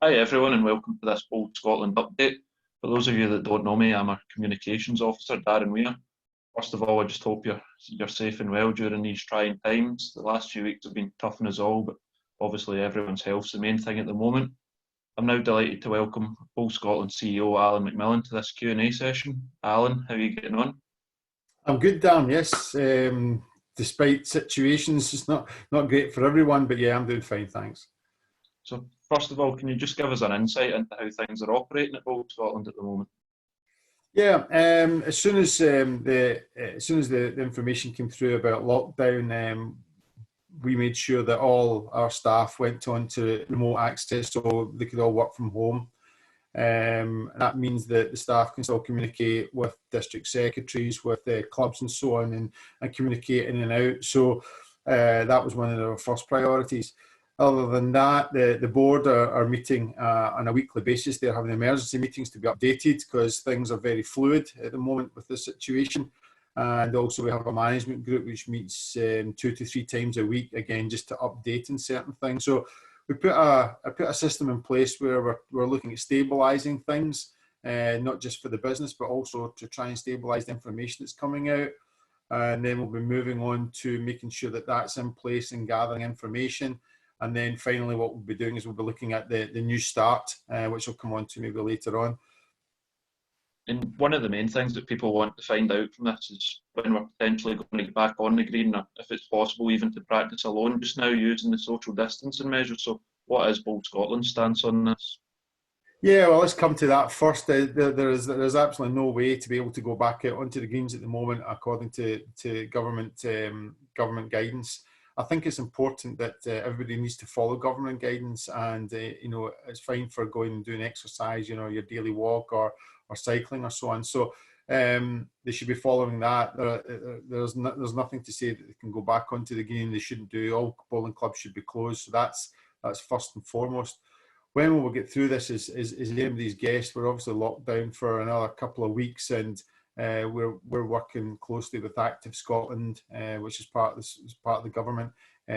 Hi everyone and welcome to this Bold Scotland update. For those of you that don't know me, I'm a Communications Officer Darren Weir. First of all, I just hope you're safe and well during these trying times. The last few weeks have been tough on us all, but obviously everyone's health's the main thing at the moment. I'm now delighted to welcome Bold Scotland CEO Alan McMillan to this Q&A session. Alan, how are you getting on? I'm good, Dan. Yes, despite situations, it's not great for everyone, but yeah, I'm doing fine, thanks. So first of all, can you just give us an insight into how things are operating at Bold Scotland at the moment? Yeah, as soon as the information came through about lockdown, we made sure that all our staff went on to remote access so they could all work from home. That means that the staff can still communicate with district secretaries, with clubs and so on, and communicate in and out. So that was one of our first priorities. Other than that, the board are meeting on a weekly basis. They're having emergency meetings to be updated because things are very fluid at the moment with this situation. And also we have a management group which meets 2 to 3 times a week, again, just to update on certain things. So we put a system in place where we're looking at stabilising things, not just for the business, but also to try and stabilise the information that's coming out. And then we'll be moving on to making sure that that's in place and gathering information. And then finally, what we'll be doing is we'll be looking at the new start, which we'll come on to maybe later on. And one of the main things that people want to find out from this is when we're potentially going to get back on the green, or if it's possible even to practice alone just now using the social distancing measures. So what is Bold Scotland's stance on this? Yeah, well, let's come to that first. There's absolutely no way to be able to go back out onto the greens at the moment, according to government guidance. I think it's important that everybody needs to follow government guidance, and it's fine for going and doing exercise, your daily walk or cycling or so on. So they should be following that. There's nothing to say that they can go back onto the green. They shouldn't do. All bowling clubs should be closed. So that's first and foremost. When we will get through this is anybody's guess. We're obviously locked down for another couple of weeks, and we're working closely with Active Scotland, which is part of the government,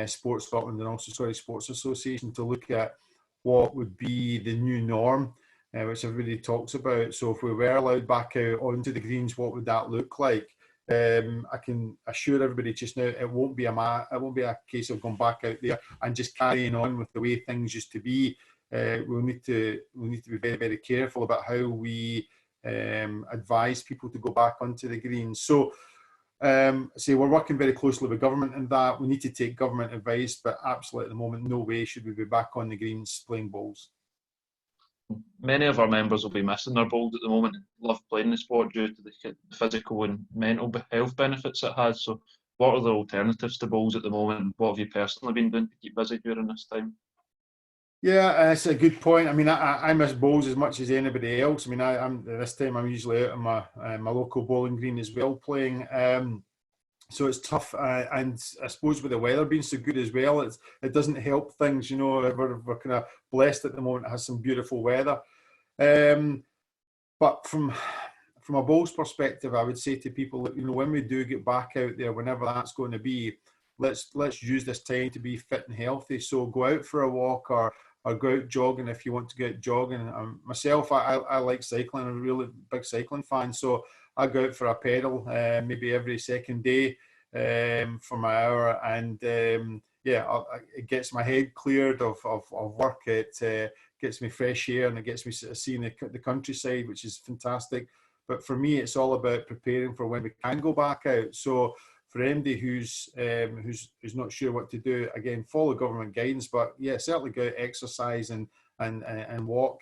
Sports Scotland, and also Sports Association, to look at what would be the new norm, which everybody talks about. So if we were allowed back out onto the greens, what would that look like? I can assure everybody just now, it won't be a case of going back out there and just carrying on with the way things used to be. We'll need to be very, very careful about how we advise people to go back onto the greens. So we're working very closely with government in that. We need to take government advice, but absolutely at the moment, no way should we be back on the greens playing bowls. Many of our members will be missing their bowls at the moment and love playing the sport due to the physical and mental health benefits it has. So what are the alternatives to bowls at the moment? What have you personally been doing to keep busy during this time? Yeah, that's a good point. I mean, I miss bowls as much as anybody else. I mean, I'm this time I'm usually out on my local bowling green as well playing. So it's tough, and I suppose with the weather being so good as well, it doesn't help things. We're kind of blessed at the moment. It has some beautiful weather, but from a bowls perspective, I would say to people that when we do get back out there, whenever that's going to be, let's use this time to be fit and healthy. So go out for a walk or go out jogging if you want to go out jogging. Myself, I like cycling. I'm a really big cycling fan, so I go out for a pedal maybe every second day for my hour, and it gets my head cleared of work. It gets me fresh air, and it gets me seeing the countryside, which is fantastic. But for me, it's all about preparing for when we can go back out. So for anybody who's not sure what to do, again, follow government guidance, but yeah, certainly go out, exercise and walk.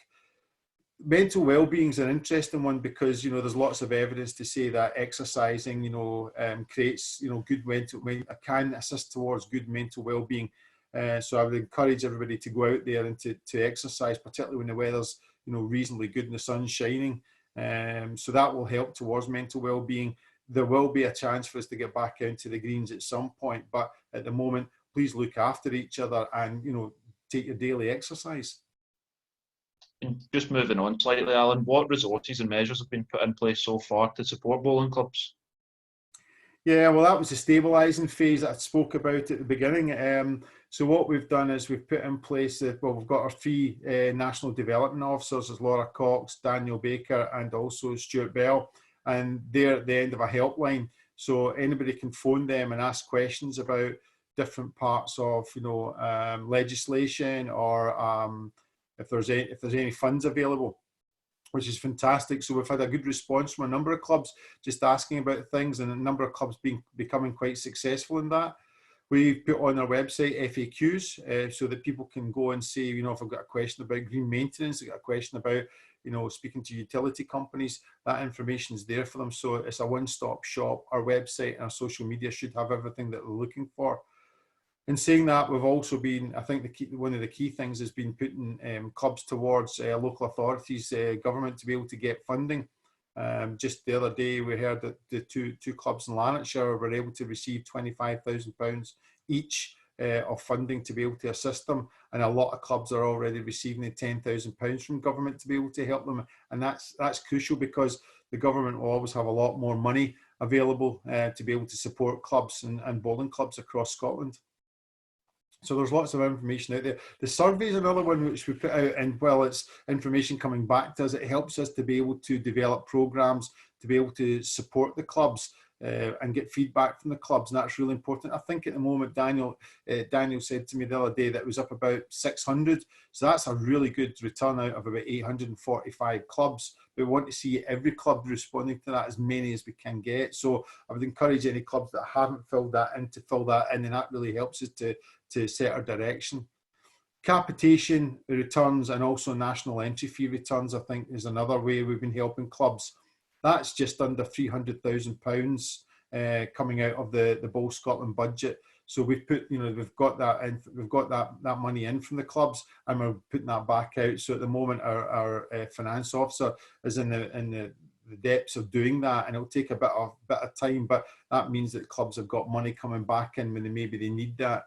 Mental well-being is an interesting one because there's lots of evidence to say that exercising creates good can assist towards good mental well-being. So I would encourage everybody to go out there and to exercise, particularly when the weather's reasonably good and the sun's shining. So that will help towards mental well-being. There will be a chance for us to get back into the greens at some point, but at the moment, please look after each other and take your daily exercise. And just moving on slightly, Alan, what resources and measures have been put in place so far to support bowling clubs? Yeah, well, that was the stabilising phase that I spoke about at the beginning. So what we've done is we've put in place that, well, we've got our three national development officers, as Laura Cox, Daniel Baker, and also Stuart Bell, and they're at the end of a helpline. So anybody can phone them and ask questions about different parts of, legislation, or if there's any funds available, which is fantastic. So we've had a good response from a number of clubs just asking about things, and a number of clubs becoming quite successful in that. We've put on our website FAQs so that people can go and say, if I've got a question about green maintenance, I've got a question about, speaking to utility companies, that information is there for them. So it's a one-stop shop. Our website and our social media should have everything that they're looking for. In saying that, we've also been, I think one of the key things has been putting clubs towards local authorities, government, to be able to get funding. Just the other day, we heard that the two clubs in Lanarkshire were able to receive £25,000 each of funding to be able to assist them, and a lot of clubs are already receiving the £10,000 from government to be able to help them, and that's crucial, because the government will always have a lot more money available to be able to support clubs and bowling clubs across Scotland. So there's lots of information out there. The survey is another one which we put out, and while it's information coming back to us, it helps us to be able to develop programs, to be able to support the clubs and get feedback from the clubs, and that's really important. I think at the moment, Daniel said to me the other day that it was up about 600, so that's a really good return out of about 845 clubs. We want to see every club responding to that, as many as we can get. So I would encourage any clubs that haven't filled that in to fill that in, and that really helps us to set our direction. Capitation returns and also national entry fee returns, I think, is another way we've been helping clubs. That's just under £300,000 coming out of the Bowl Scotland budget. So we've put, we've got that in, we've got that money in from the clubs, and we're putting that back out. So at the moment, our finance officer is in the depths of doing that, and it'll take a bit of time, but that means that clubs have got money coming back in when maybe they need that.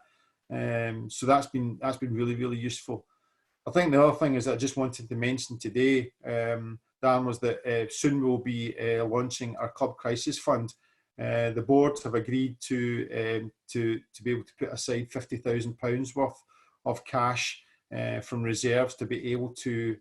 So that's been really, really useful. I think the other thing is that I just wanted to mention today, Dan, was that soon we'll be launching our club crisis fund. The board have agreed to be able to put aside £50,000 worth of cash from reserves to be able to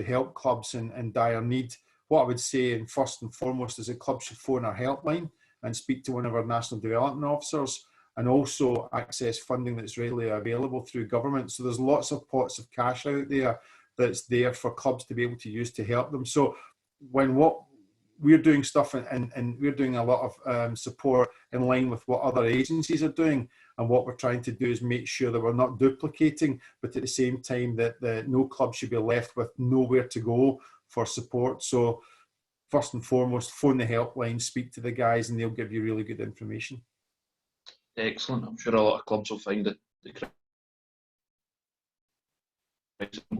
help clubs in dire need. What I would say, and first and foremost, is that clubs should phone our helpline and speak to one of our national development officers, and also access funding that's readily available through government. So there's lots of pots of cash out there that's there for clubs to be able to use to help them. So when we're doing stuff, and we're doing a lot of support in line with what other agencies are doing, and what we're trying to do is make sure that we're not duplicating, but at the same time that no club should be left with nowhere to go for support. So first and foremost, phone the helpline, speak to the guys, and they'll give you really good information. Excellent. I'm sure a lot of clubs will find it.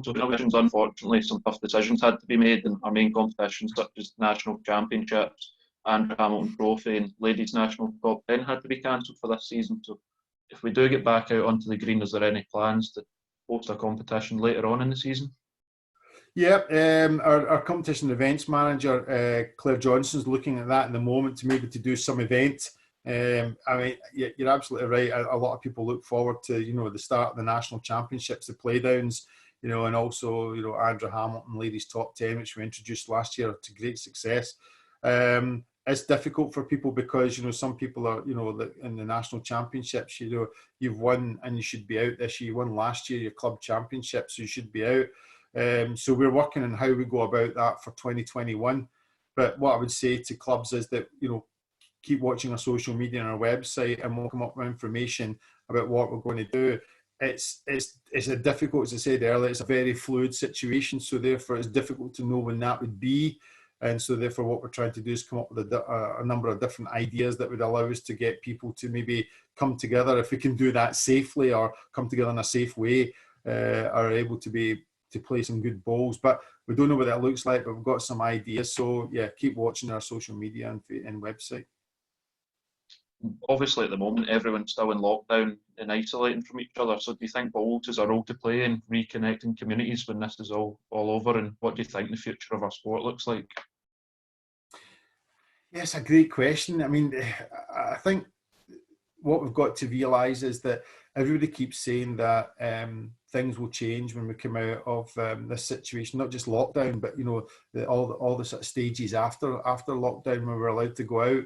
So unfortunately, some tough decisions had to be made in our main competitions, such as national championships, Andrew Hamilton Trophy, and ladies national top 10 had to be cancelled for this season. So if we do get back out onto the green, is there any plans to host a competition later on in the season? Yeah, our competition events manager, Claire Johnson's looking at that in the moment, to maybe to do some event. I mean, you're absolutely right. A lot of people look forward to, the start of the national championships, the playdowns, and also, Andrew Hamilton ladies top 10, which we introduced last year to great success. It's difficult for people because, some people are, in the national championships, you've won and you should be out this year. You won last year, your club championship, so you should be out. So we're working on how we go about that for 2021. But what I would say to clubs is that, keep watching our social media and our website, and we'll come up with information about what we're going to do. It's a difficult, as I said earlier, it's a very fluid situation, so therefore it's difficult to know when that would be. And so therefore what we're trying to do is come up with a number of different ideas that would allow us to get people to maybe come together, if we can do that safely, or come together in a safe way, are able to play some good bowls. But we don't know what that looks like, but we've got some ideas. So yeah, keep watching our social media and website. Obviously, at the moment, everyone's still in lockdown and isolating from each other. So do you think bowls has a role to play in reconnecting communities when this is all over? And what do you think the future of our sport looks like? Yes, a great question. I mean, I think what we've got to realise is that everybody keeps saying that things will change when we come out of this situation, not just lockdown, but all the sort of stages after lockdown, when we're allowed to go out,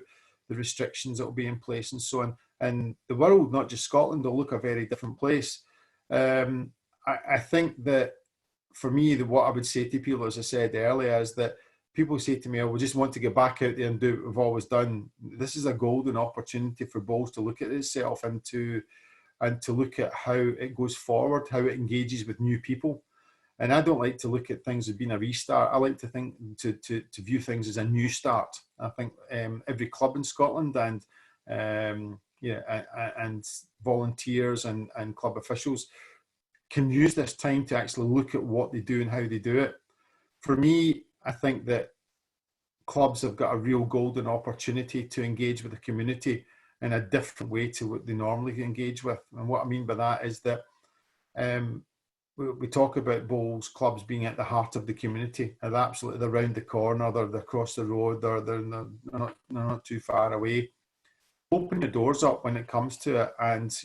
the restrictions that will be in place and so on. And the world, not just Scotland, will look a very different place. I think that for me, what I would say to people, as I said earlier, is that people say to me, "Oh, we just want to get back out there and do what we've always done." This is a golden opportunity for Bowls to look at itself and to look at how it goes forward, how it engages with new people. And I don't like to look at things as being a restart. I like to think to view things as a new start. I think every club in Scotland and volunteers and club officials can use this time to actually look at what they do and how they do it. For me, I think that clubs have got a real golden opportunity to engage with the community in a different way to what they normally engage with. And what I mean by that is that we talk about Bowls clubs being at the heart of the community. They're absolutely around the corner, they're across the road, they're not too far away. Open the doors up when it comes to it, and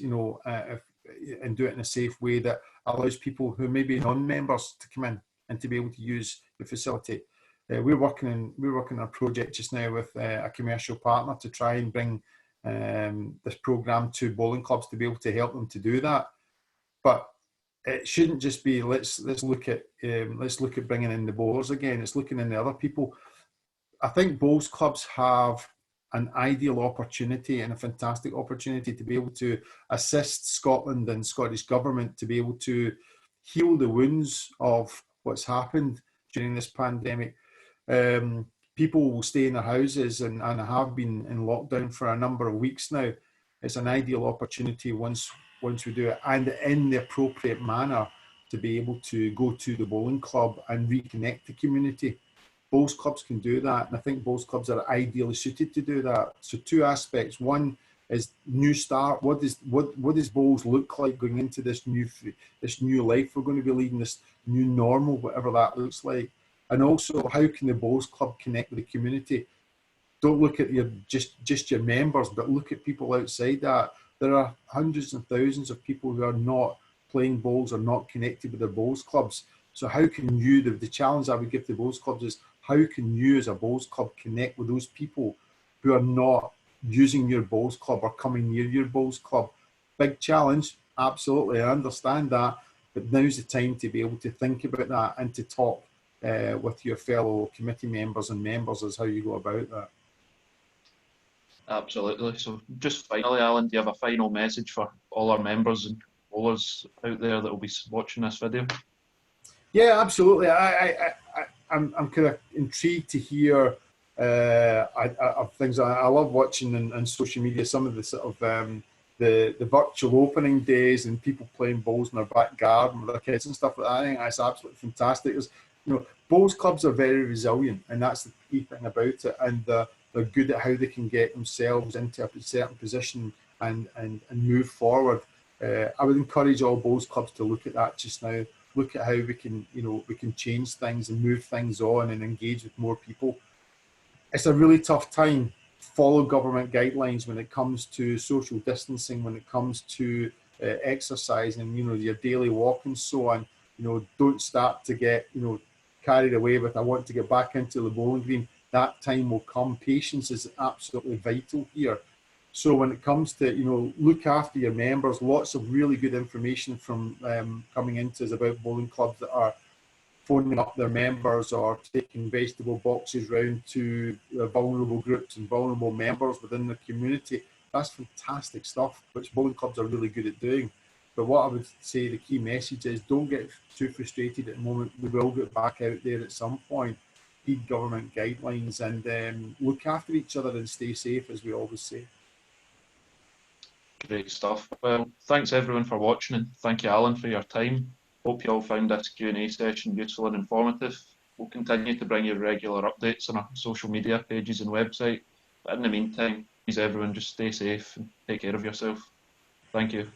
and do it in a safe way that allows people who may be non-members to come in and to be able to use the facility. We're working on a project just now with a commercial partner to try and bring this program to bowling clubs to be able to help them to do that. But it shouldn't just be let's look at bringing in the bowlers again. It's looking in the other people. I think bowls clubs have an ideal opportunity and a fantastic opportunity to be able to assist Scotland and Scottish Government to be able to heal the wounds of what's happened during this pandemic. People will stay in their houses and have been in lockdown for a number of weeks now. It's an ideal opportunity once we do it, and in the appropriate manner, to be able to go to the bowling club and reconnect the community. Bowls clubs can do that, and I think bowls clubs are ideally suited to do that. So two aspects. One is new start. What does bowls look like going into this new life we're going to be leading, this new normal, whatever that looks like? And also, how can the bowls club connect with the community? Don't look at just your members, but look at people outside that. There are hundreds and thousands of people who are not playing bowls or not connected with their bowls clubs. So how can you, the challenge I would give to bowls clubs is, how can you as a bowls club connect with those people who are not using your bowls club or coming near your bowls club? Big challenge, absolutely, I understand that, but now's the time to be able to think about that and to talk with your fellow committee members and members as how you go about that. Absolutely. So just finally, Alan, do you have a final message for all our members and bowlers out there that will be watching this video? Yeah, absolutely. I'm kind of intrigued to hear of things. I love watching on social media some of the sort of the virtual opening days and people playing bowls in their back garden with their kids and stuff like that. I think that's absolutely fantastic. Bowls clubs are very resilient, and that's the key thing about it. And they're good at how they can get themselves into a certain position and move forward. I would encourage all bowls clubs to look at that just now. Look at how we can change things and move things on and engage with more people. It's a really tough time. Follow government guidelines when it comes to social distancing, when it comes to exercising, your daily walk and so on. Don't start to get carried away with, I want to get back into the bowling green. That time will come. Patience is absolutely vital here. So when it comes to, look after your members, lots of really good information from coming into us about bowling clubs that are phoning up their members or taking vegetable boxes round to vulnerable groups and vulnerable members within the community. That's fantastic stuff, which bowling clubs are really good at doing. But what I would say the key message is, don't get too frustrated at the moment. We will get back out there at some point. Heed government guidelines and look after each other and stay safe, as we always say. Great stuff. Well, thanks everyone for watching, and thank you, Alan, for your time. Hope you all found this Q&A session useful and informative. We'll continue to bring you regular updates on our social media pages and website. But in the meantime, please everyone just stay safe and take care of yourself. Thank you.